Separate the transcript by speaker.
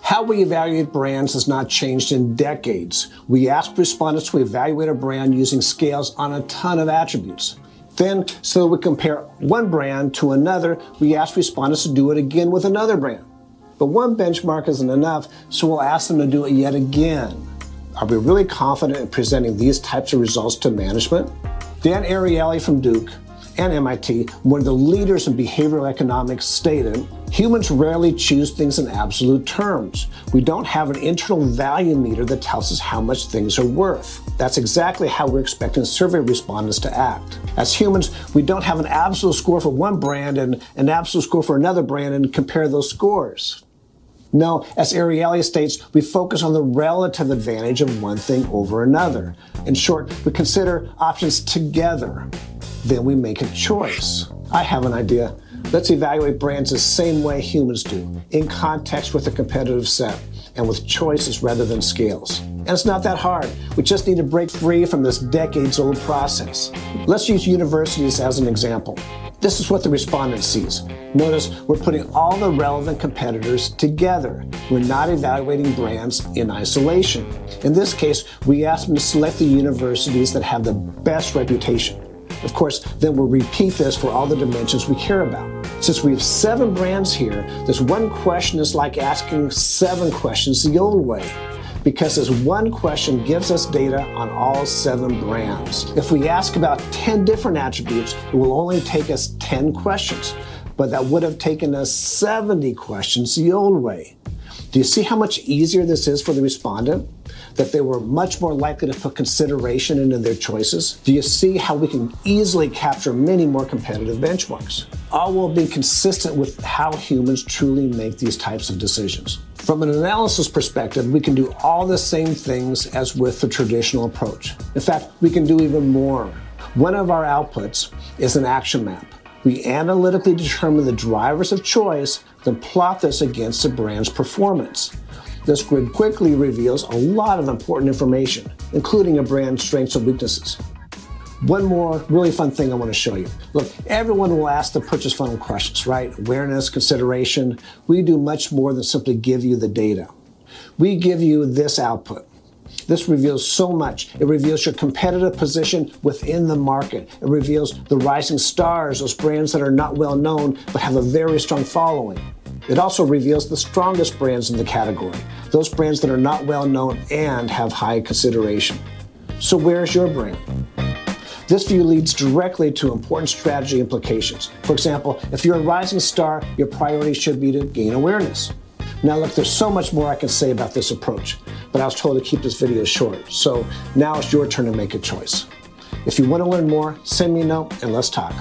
Speaker 1: How we evaluate brands has not changed in decades. We ask respondents to evaluate a brand using scales on a ton of attributes. Then, so that we compare one brand to another, we ask respondents to do it again with another brand. But one benchmark isn't enough, so we'll ask them to do it yet again. Are we really confident in presenting these types of results to management? Dan Ariely from Duke and MIT, one of the leaders in behavioral economics, stated, humans rarely choose things in absolute terms. We don't have an internal value meter that tells us how much things are worth. That's exactly how we're expecting survey respondents to act. As humans, we don't have an absolute score for one brand and an absolute score for another brand and compare those scores. No, as Ariely states, we focus on the relative advantage of one thing over another. In short, we consider options together. Then we make a choice. I have an idea. Let's evaluate brands the same way humans do, in context with a competitive set, and with choices rather than scales. And it's not that hard. We just need to break free from this decades-old process. Let's use universities as an example. This is what the respondent sees. Notice we're putting all the relevant competitors together. We're not evaluating brands in isolation. In this case, we ask them to select the universities that have the best reputation. Of course, then we'll repeat this for all the dimensions we care about. Since we have 7 brands here, this one question is like asking 7 questions the old way, because this one question gives us data on all 7 brands. If we ask about 10 different attributes, it will only take us 10 questions, but that would have taken us 70 questions the old way. Do you see how much easier this is for the respondent? That they were much more likely to put consideration into their choices? Do you see how we can easily capture many more competitive benchmarks? All while being consistent with how humans truly make these types of decisions. From an analysis perspective, we can do all the same things as with the traditional approach. In fact, we can do even more. One of our outputs is an action map. We analytically determine the drivers of choice, then plot this against the brand's performance. This grid quickly reveals a lot of important information, including a brand's strengths and weaknesses. One more really fun thing I want to show you. Look, everyone will ask the purchase funnel questions, right? Awareness, consideration. We do much more than simply give you the data. We give you this output. This reveals so much. It reveals your competitive position within the market. It reveals the rising stars, those brands that are not well known but have a very strong following. It also reveals the strongest brands in the category, those brands that are not well known and have high consideration. So where's your brand? This view leads directly to important strategy implications. For example, if you're a rising star, your priority should be to gain awareness. Now look, there's so much more I can say about this approach, but I was told to keep this video short, so now it's your turn to make a choice. If you want to learn more, send me a note and let's talk.